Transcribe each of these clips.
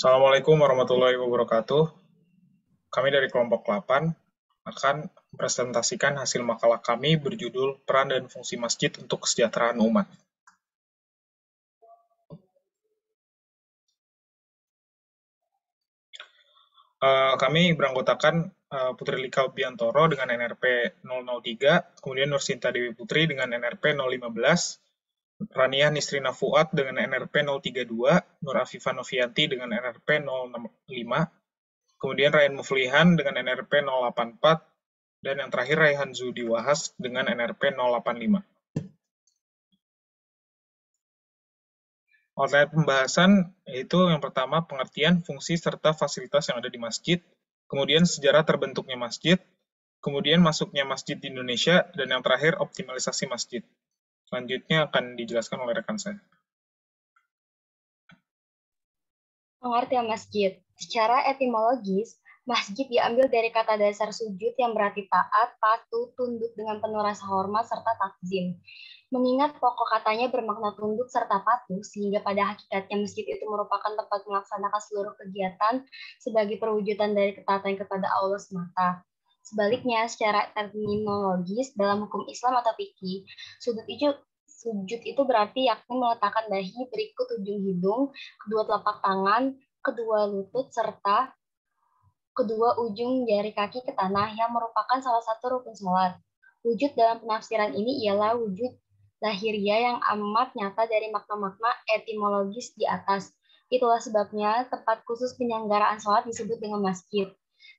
Assalamualaikum warahmatullahi wabarakatuh. Kami dari kelompok 8 akan mempresentasikan hasil makalah kami berjudul Peran dan Fungsi Masjid untuk Kesejahteraan Umat. Kami beranggotakan Putri Lika Biantoro dengan NRP 003, kemudian Nursinta Dewi Putri dengan NRP 015, Rania Nisrina Fuad dengan NRP 032, Nur Afifah Novianti dengan NRP 065, kemudian Ryan Muflihan dengan NRP 084, dan yang terakhir Raihan Zudi Wahas dengan NRP 085. Outline pembahasan yaitu yang pertama pengertian, fungsi, serta fasilitas yang ada di masjid, kemudian sejarah terbentuknya masjid, kemudian masuknya masjid di Indonesia, dan yang terakhir optimalisasi masjid. Selanjutnya akan dijelaskan oleh rekan saya. Pengertian masjid. Secara etimologis, masjid diambil dari kata dasar sujud yang berarti taat, patuh, tunduk dengan penuh rasa hormat, serta takzim. Mengingat pokok katanya bermakna tunduk serta patuh, sehingga pada hakikatnya masjid itu merupakan tempat melaksanakan seluruh kegiatan sebagai perwujudan dari ketaatan kepada Allah semata. Sebaliknya, secara terminologis dalam hukum Islam atau fikih, sujud itu berarti yakni meletakkan dahi berikut ujung hidung, kedua telapak tangan, kedua lutut, serta kedua ujung jari kaki ke tanah yang merupakan salah satu rukun sholat. Wujud dalam penafsiran ini ialah wujud lahiriah yang amat nyata dari makna-makna etimologis di atas. Itulah sebabnya tempat khusus penyelenggaraan sholat disebut dengan masjid.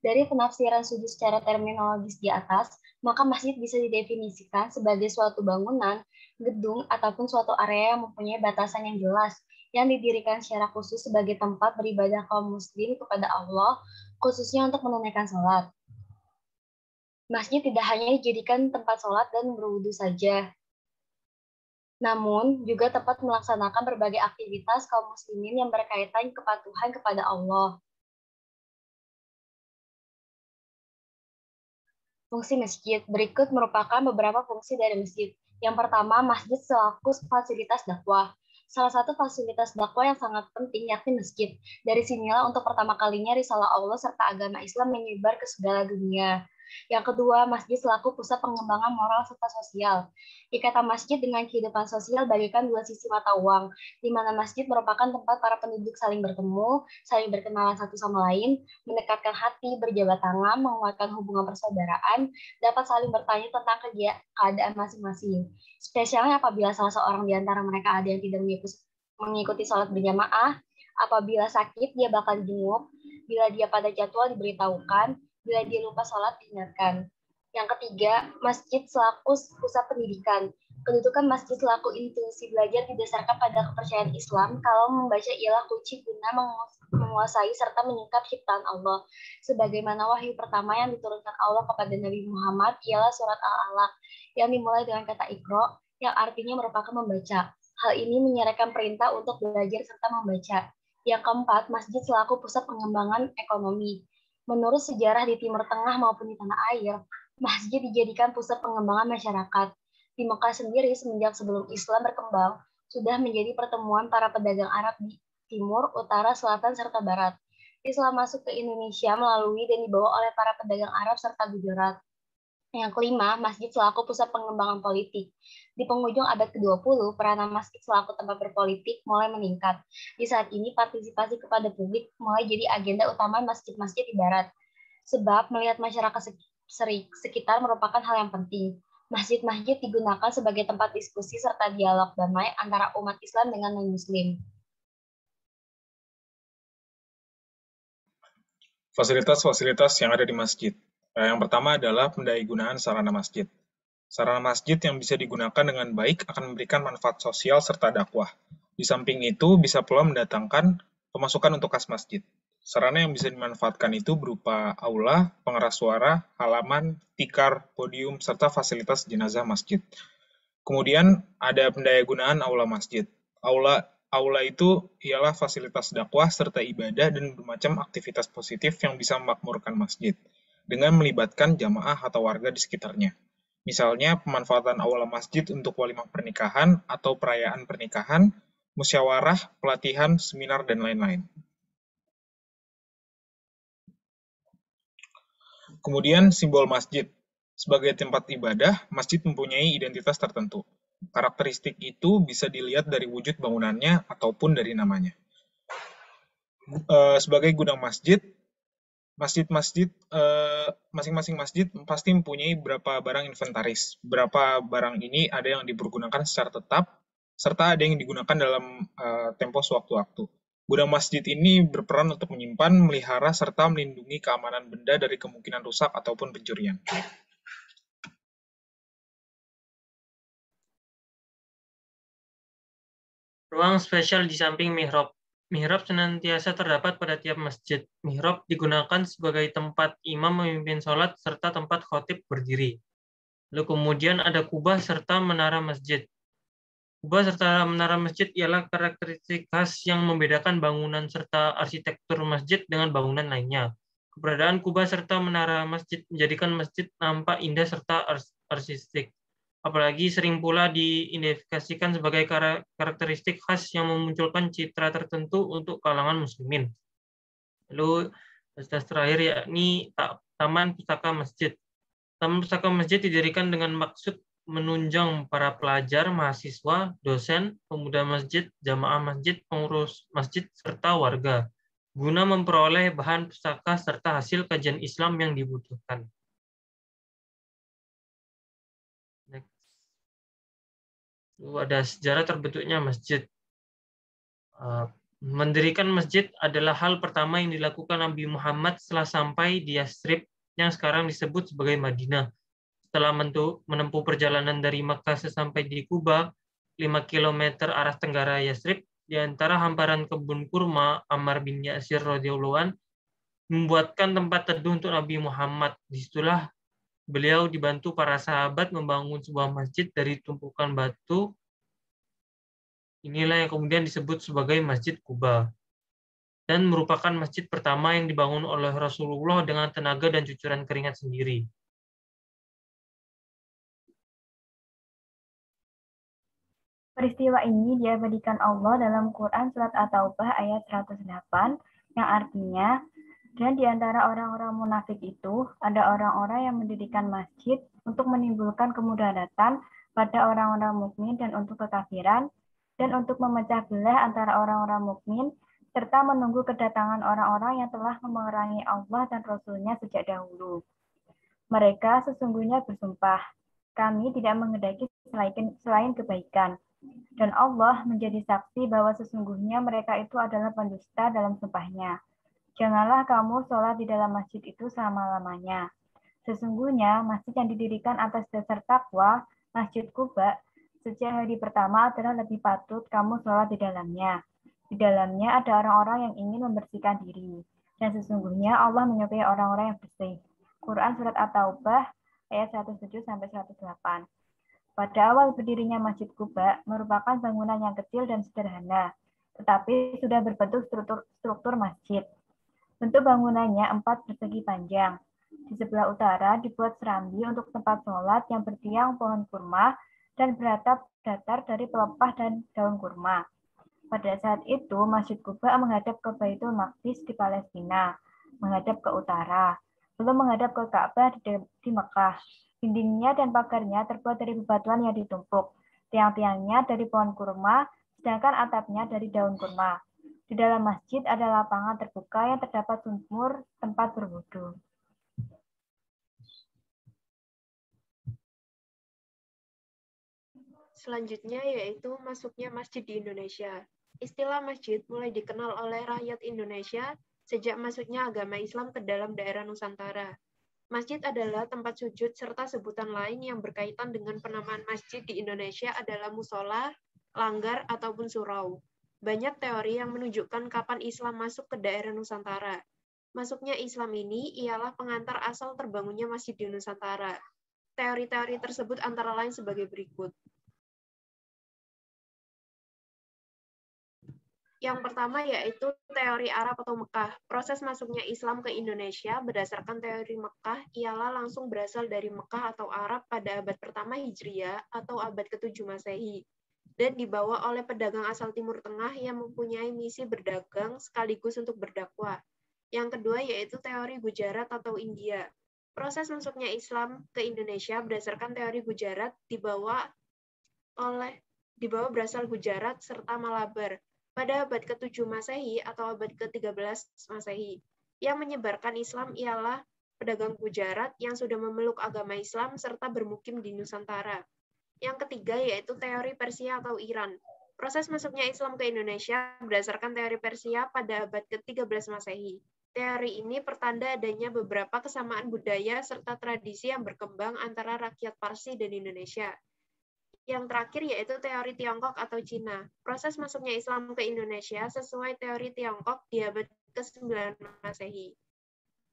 Dari penafsiran sujud secara terminologis di atas, maka masjid bisa didefinisikan sebagai suatu bangunan, gedung, ataupun suatu area yang mempunyai batasan yang jelas, yang didirikan secara khusus sebagai tempat beribadah kaum muslim kepada Allah, khususnya untuk menunaikan sholat. Masjid tidak hanya dijadikan tempat sholat dan berwudu saja, namun juga tempat melaksanakan berbagai aktivitas kaum muslimin yang berkaitan kepatuhan kepada Allah. Fungsi masjid. Berikut merupakan beberapa fungsi dari masjid. Yang pertama, masjid selaku fasilitas dakwah. Salah satu fasilitas dakwah yang sangat penting yakni masjid. Dari sinilah untuk pertama kalinya risalah Allah serta agama Islam menyebar ke segala dunia. Yang kedua, masjid selaku pusat pengembangan moral serta sosial. Ikatan masjid dengan kehidupan sosial bagaikan dua sisi mata uang, di mana masjid merupakan tempat para penduduk saling bertemu, saling berkenalan satu sama lain, mendekatkan hati, berjabat tangan, menguatkan hubungan persaudaraan, dapat saling bertanya tentang keadaan masing-masing. Spesialnya apabila salah seorang di antara mereka ada yang tidak mengikuti sholat berjamaah, apabila sakit dia bakal dijenguk, bila dia pada jadwal diberitahukan, bila dia lupa sholat diingatkan. Yang ketiga, masjid selaku pusat pendidikan. Kedudukan masjid selaku institusi belajar didasarkan pada kepercayaan Islam kalau membaca ialah kunci guna menguasai serta menyingkap ciptaan Allah. Sebagaimana wahyu pertama yang diturunkan Allah kepada Nabi Muhammad ialah surat Al-Alaq yang dimulai dengan kata Iqra yang artinya merupakan membaca. Hal ini menyerahkan perintah untuk belajar serta membaca. Yang keempat, masjid selaku pusat pengembangan ekonomi. Menurut sejarah di Timur Tengah maupun di tanah air, masjid dijadikan pusat pengembangan masyarakat. Di Mekah sendiri semenjak sebelum Islam berkembang, sudah menjadi pertemuan para pedagang Arab di timur, utara, selatan, serta barat. Islam masuk ke Indonesia melalui dan dibawa oleh para pedagang Arab serta Gujarat. Yang kelima, masjid selaku pusat pengembangan politik. Di penghujung abad ke-20, peranan masjid selaku tempat berpolitik mulai meningkat. Di saat ini, partisipasi kepada publik mulai jadi agenda utama masjid-masjid di barat. Sebab melihat masyarakat sekitar merupakan hal yang penting. Masjid-masjid digunakan sebagai tempat diskusi serta dialog damai antara umat Islam dengan non-Muslim. Fasilitas-fasilitas yang ada di masjid. Yang pertama adalah pendayagunaan sarana masjid. Sarana masjid yang bisa digunakan dengan baik akan memberikan manfaat sosial serta dakwah. Di samping itu, bisa pula mendatangkan pemasukan untuk kas masjid. Sarana yang bisa dimanfaatkan itu berupa aula, pengeras suara, halaman, tikar, podium, serta fasilitas jenazah masjid. Kemudian ada pendayagunaan aula masjid. Aula itu ialah fasilitas dakwah serta ibadah dan bermacam aktivitas positif yang bisa memakmurkan masjid dengan melibatkan jamaah atau warga di sekitarnya. Misalnya pemanfaatan aula masjid untuk walimah pernikahan atau perayaan pernikahan, musyawarah, pelatihan, seminar, dan lain-lain. Kemudian simbol masjid. Sebagai tempat ibadah, masjid mempunyai identitas tertentu. Karakteristik itu bisa dilihat dari wujud bangunannya ataupun dari namanya. Sebagai gudang masjid, masing-masing masjid pasti mempunyai berapa barang inventaris. Berapa barang ini ada yang dipergunakan secara tetap, serta ada yang digunakan dalam tempo sewaktu-waktu. Gudang masjid ini berperan untuk menyimpan, melihara, serta melindungi keamanan benda dari kemungkinan rusak ataupun pencurian. Ruang spesial di samping mihrab. Mihrab senantiasa terdapat pada tiap masjid. Mihrab digunakan sebagai tempat imam memimpin sholat serta tempat khotib berdiri. Lalu kemudian ada kubah serta menara masjid. Kubah serta menara masjid ialah karakteristik khas yang membedakan bangunan serta arsitektur masjid dengan bangunan lainnya. Keberadaan kubah serta menara masjid menjadikan masjid nampak indah serta artistik. Apalagi sering pula diidentifikasikan sebagai karakteristik khas yang memunculkan citra tertentu untuk kalangan muslimin. Lalu fasilitas terakhir yakni Taman Pustaka Masjid. Taman Pustaka Masjid didirikan dengan maksud menunjang para pelajar, mahasiswa, dosen, pemuda masjid, jamaah masjid, pengurus masjid, serta warga, guna memperoleh bahan pustaka serta hasil kajian Islam yang dibutuhkan. Lalu ada sejarah terbentuknya masjid. Mendirikan masjid adalah hal pertama yang dilakukan Nabi Muhammad setelah sampai di Yathrib yang sekarang disebut sebagai Madinah. Setelah menempuh perjalanan dari Makkah sesampai di Kuba, 5 km arah tenggara Yathrib, di antara hamparan kebun kurma, Ammar bin Yasir radhiyallahu an membuatkan tempat teduh untuk Nabi Muhammad. Disitulah beliau dibantu para sahabat membangun sebuah masjid dari tumpukan batu. Inilah yang kemudian disebut sebagai Masjid Kuba. Dan merupakan masjid pertama yang dibangun oleh Rasulullah dengan tenaga dan cucuran keringat sendiri. Peristiwa ini diabadikan Allah dalam Quran Surat At-Taubah ayat 108, yang artinya, dan di antara orang-orang munafik itu, ada orang-orang yang mendirikan masjid untuk menimbulkan kemudaratan pada orang-orang mukmin dan untuk kekafiran, dan untuk memecah belah antara orang-orang mukmin, serta menunggu kedatangan orang-orang yang telah memerangi Allah dan Rasul-Nya sejak dahulu. Mereka sesungguhnya bersumpah, kami tidak menghendaki selain kebaikan. Dan Allah menjadi saksi bahwa sesungguhnya mereka itu adalah pendusta dalam sumpahnya. Janganlah kamu sholat di dalam masjid itu selama-lamanya. Sesungguhnya masjid yang didirikan atas dasar takwa, Masjid Kuba, sejak hari pertama adalah lebih patut kamu sholat di dalamnya. Di dalamnya ada orang-orang yang ingin membersihkan diri. Dan sesungguhnya Allah menyukai orang-orang yang bersih. Quran Surat At-Taubah ayat 107-108. Pada awal berdirinya Masjid Kuba merupakan bangunan yang kecil dan sederhana, tetapi sudah berbentuk struktur masjid. Bentuk bangunannya 4 persegi panjang. Di sebelah utara dibuat serambi untuk tempat sholat yang bertiang pohon kurma dan beratap datar dari pelepah dan daun kurma. Pada saat itu, Masjid Kuba menghadap ke Baitul Maqdis di Palestina, menghadap ke utara, belum menghadap ke Ka'bah di Mekah. Dindingnya dan pagarnya terbuat dari bebatuan yang ditumpuk. Tiang-tiangnya dari pohon kurma, sedangkan atapnya dari daun kurma. Di dalam masjid ada lapangan terbuka yang terdapat sumur tempat berwudu. Selanjutnya yaitu masuknya masjid di Indonesia. Istilah masjid mulai dikenal oleh rakyat Indonesia sejak masuknya agama Islam ke dalam daerah Nusantara. Masjid adalah tempat sujud serta sebutan lain yang berkaitan dengan penamaan masjid di Indonesia adalah musola, langgar, ataupun surau. Banyak teori yang menunjukkan kapan Islam masuk ke daerah Nusantara. Masuknya Islam ini ialah pengantar asal terbangunnya masjid di Nusantara. Teori-teori tersebut antara lain sebagai berikut. Yang pertama yaitu teori Arab atau Mekah. Proses masuknya Islam ke Indonesia berdasarkan teori Mekah ialah langsung berasal dari Mekah atau Arab pada abad pertama Hijriah atau abad ke-7 Masehi dan dibawa oleh pedagang asal Timur Tengah yang mempunyai misi berdagang sekaligus untuk berdakwah. Yang kedua yaitu teori Gujarat atau India. Proses masuknya Islam ke Indonesia berdasarkan teori Gujarat dibawa berasal Gujarat serta Malabar pada abad ke-7 Masehi atau abad ke-13 Masehi. Yang menyebarkan Islam ialah pedagang Gujarat yang sudah memeluk agama Islam serta bermukim di Nusantara. Yang ketiga yaitu teori Persia atau Iran. Proses masuknya Islam ke Indonesia berdasarkan teori Persia pada abad ke-13 Masehi. Teori ini pertanda adanya beberapa kesamaan budaya serta tradisi yang berkembang antara rakyat Parsi dan Indonesia. Yang terakhir yaitu teori Tiongkok atau Cina. Proses masuknya Islam ke Indonesia sesuai teori Tiongkok di abad ke-9 Masehi.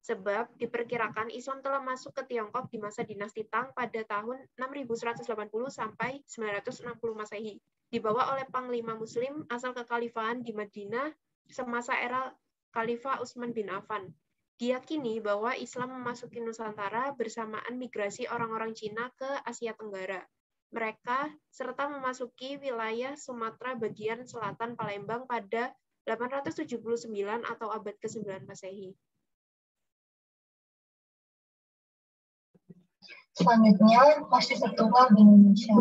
Sebab diperkirakan Islam telah masuk ke Tiongkok di masa dinasti Tang pada tahun 6180 sampai 960 Masehi, dibawa oleh Panglima Muslim asal kekhalifahan di Madinah semasa era Khalifah Utsman bin Affan. Diyakini bahwa Islam memasuki Nusantara bersamaan migrasi orang-orang Cina ke Asia Tenggara. Mereka serta memasuki wilayah Sumatera bagian selatan Palembang pada 879 atau abad ke-9 Masehi. Selanjutnya, masjid tertua di Indonesia.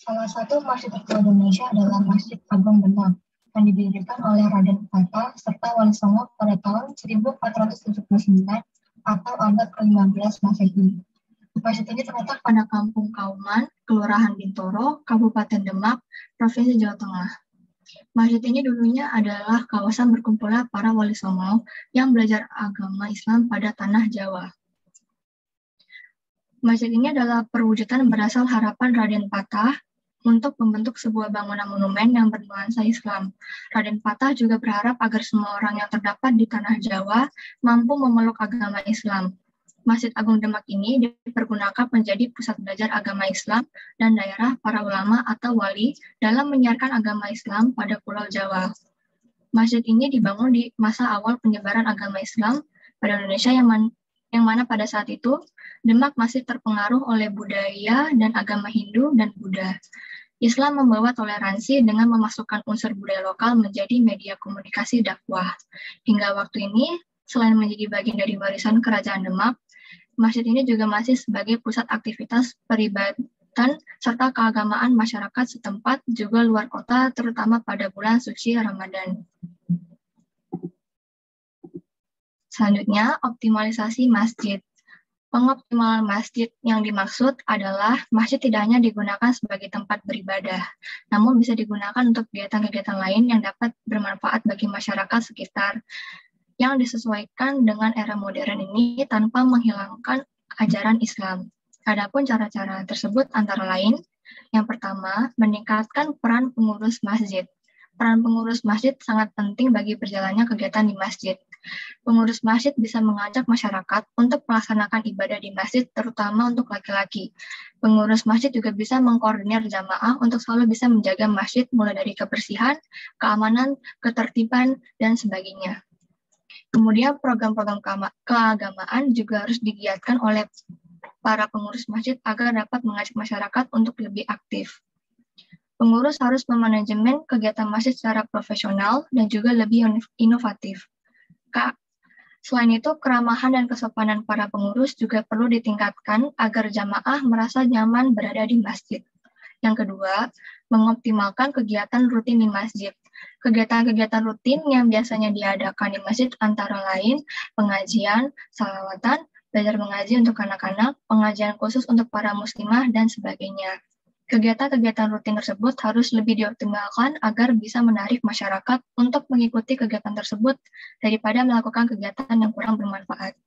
Salah satu masjid tertua di Indonesia adalah Masjid Agung Demak, yang didirikan oleh Raden Fatah serta Wali Songo pada tahun 1479 atau abad ke-15 Masehi. Masjid ini terletak pada Kampung Kauman, Kelurahan Bintoro, Kabupaten Demak, Provinsi Jawa Tengah. Masjid ini dulunya adalah kawasan berkumpulnya para Wali Songo yang belajar agama Islam pada tanah Jawa. Masjid ini adalah perwujudan berasal harapan Raden Fatah untuk membentuk sebuah bangunan monumen yang bernuansa Islam. Raden Fatah juga berharap agar semua orang yang terdapat di tanah Jawa mampu memeluk agama Islam. Masjid Agung Demak ini dipergunakan menjadi pusat belajar agama Islam dan daerah para ulama atau wali dalam menyiarkan agama Islam pada Pulau Jawa. Masjid ini dibangun di masa awal penyebaran agama Islam pada Indonesia yang mana pada saat itu Demak masih terpengaruh oleh budaya dan agama Hindu dan Buddha. Islam membawa toleransi dengan memasukkan unsur budaya lokal menjadi media komunikasi dakwah. Hingga waktu ini, selain menjadi bagian dari warisan Kerajaan Demak, masjid ini juga masih sebagai pusat aktivitas peribadatan serta keagamaan masyarakat setempat juga luar kota, terutama pada bulan suci Ramadan. Selanjutnya, optimalisasi masjid. Pengoptimalan masjid yang dimaksud adalah masjid tidak hanya digunakan sebagai tempat beribadah, namun bisa digunakan untuk kegiatan-kegiatan lain yang dapat bermanfaat bagi masyarakat sekitar, yang disesuaikan dengan era modern ini tanpa menghilangkan ajaran Islam. Adapun cara-cara tersebut antara lain, yang pertama, meningkatkan peran pengurus masjid. Peran pengurus masjid sangat penting bagi berjalannya kegiatan di masjid. Pengurus masjid bisa mengajak masyarakat untuk melaksanakan ibadah di masjid, terutama untuk laki-laki. Pengurus masjid juga bisa mengkoordinir jamaah untuk selalu bisa menjaga masjid mulai dari kebersihan, keamanan, ketertiban, dan sebagainya. Kemudian program-program keagamaan juga harus digiatkan oleh para pengurus masjid agar dapat mengajak masyarakat untuk lebih aktif. Pengurus harus memanajemen kegiatan masjid secara profesional dan juga lebih inovatif. Selain itu, keramahan dan kesopanan para pengurus juga perlu ditingkatkan agar jamaah merasa nyaman berada di masjid. Yang kedua, mengoptimalkan kegiatan rutin di masjid. Kegiatan-kegiatan rutin yang biasanya diadakan di masjid antara lain pengajian, salawatan, belajar mengaji untuk anak-anak, pengajian khusus untuk para muslimah, dan sebagainya. Kegiatan-kegiatan rutin tersebut harus lebih dioptimalkan agar bisa menarik masyarakat untuk mengikuti kegiatan tersebut daripada melakukan kegiatan yang kurang bermanfaat.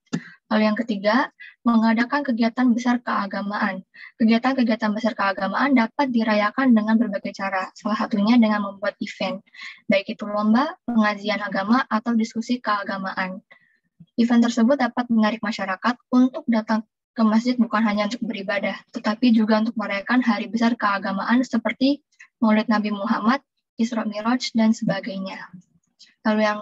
Lalu yang ketiga, mengadakan kegiatan besar keagamaan. Kegiatan-kegiatan besar keagamaan dapat dirayakan dengan berbagai cara, salah satunya dengan membuat event, baik itu lomba, pengajian agama, atau diskusi keagamaan. Event tersebut dapat menarik masyarakat untuk datang ke masjid bukan hanya untuk beribadah, tetapi juga untuk merayakan hari besar keagamaan seperti Maulid Nabi Muhammad, Isra Miraj, dan sebagainya. Lalu yang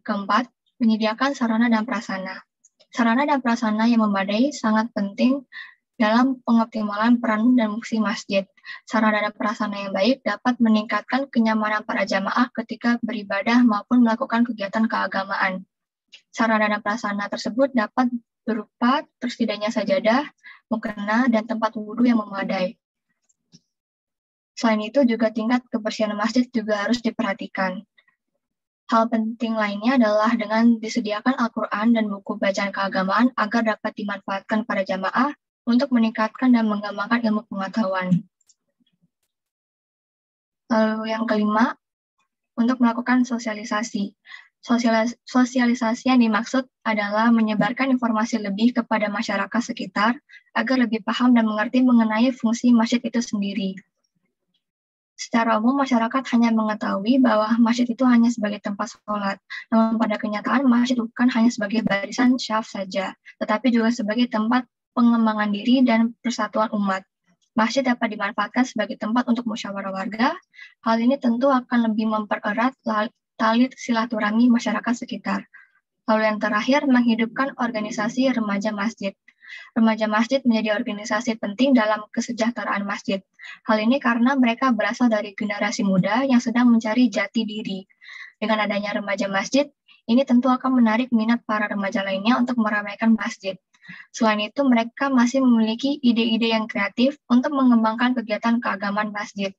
keempat, menyediakan sarana dan prasarana. Sarana dan prasarana yang memadai sangat penting dalam pengoptimalan peran dan fungsi masjid. Sarana dan prasarana yang baik dapat meningkatkan kenyamanan para jamaah ketika beribadah maupun melakukan kegiatan keagamaan. Sarana dan prasarana tersebut dapat berupa tersedainya sajadah, mukena, dan tempat wudhu yang memadai. Selain itu juga tingkat kebersihan masjid juga harus diperhatikan. Hal penting lainnya adalah dengan disediakan Al-Quran dan buku bacaan keagamaan agar dapat dimanfaatkan para jamaah untuk meningkatkan dan mengembangkan ilmu pengetahuan. Lalu yang kelima, untuk melakukan sosialisasi. Sosialisasi yang dimaksud adalah menyebarkan informasi lebih kepada masyarakat sekitar agar lebih paham dan mengerti mengenai fungsi masjid itu sendiri. Secara umum, masyarakat hanya mengetahui bahwa masjid itu hanya sebagai tempat sholat. Namun pada kenyataan, masjid bukan hanya sebagai barisan syaf saja, tetapi juga sebagai tempat pengembangan diri dan persatuan umat. Masjid dapat dimanfaatkan sebagai tempat untuk musyawarah warga. Hal ini tentu akan lebih mempererat tali silaturahmi masyarakat sekitar. Lalu yang terakhir, menghidupkan organisasi remaja masjid. Remaja masjid menjadi organisasi penting dalam kesejahteraan masjid. Hal ini karena mereka berasal dari generasi muda yang sedang mencari jati diri. Dengan adanya remaja masjid, ini tentu akan menarik minat para remaja lainnya untuk meramaikan masjid. Selain itu, mereka masih memiliki ide-ide yang kreatif untuk mengembangkan kegiatan keagamaan masjid.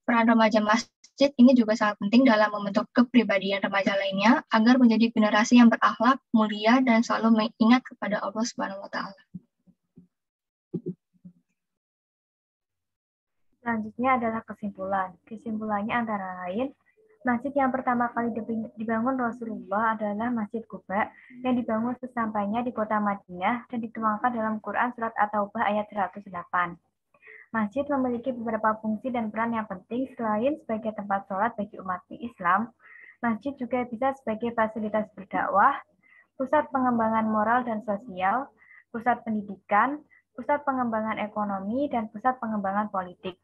Peran remaja masjid ini juga sangat penting dalam membentuk kepribadian remaja lainnya agar menjadi generasi yang berakhlak, mulia, dan selalu mengingat kepada Allah Subhanahu wa Ta'ala. Selanjutnya adalah kesimpulan. Kesimpulannya antara lain, masjid yang pertama kali dibangun Rasulullah adalah Masjid Quba yang dibangun sesampainya di kota Madinah dan dituangkan dalam Quran Surat At-Taubah ayat 108. Masjid memiliki beberapa fungsi dan peran yang penting selain sebagai tempat sholat bagi umat Islam. Masjid juga bisa sebagai fasilitas berdakwah, pusat pengembangan moral dan sosial, pusat pendidikan, pusat pengembangan ekonomi, dan pusat pengembangan politik.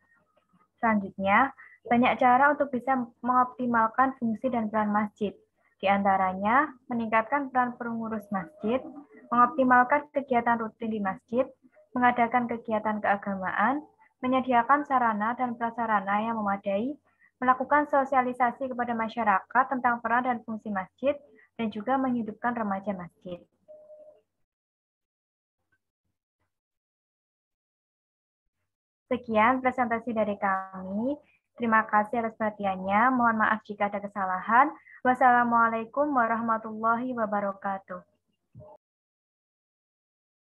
Selanjutnya, banyak cara untuk bisa mengoptimalkan fungsi dan peran masjid. Di antaranya, meningkatkan peran pengurus masjid, mengoptimalkan kegiatan rutin di masjid, mengadakan kegiatan keagamaan, menyediakan sarana dan prasarana yang memadai, melakukan sosialisasi kepada masyarakat tentang peran dan fungsi masjid, dan juga menghidupkan remaja masjid. Sekian presentasi dari kami. Terima kasih atas perhatiannya. Mohon maaf jika ada kesalahan. Wassalamualaikum warahmatullahi wabarakatuh.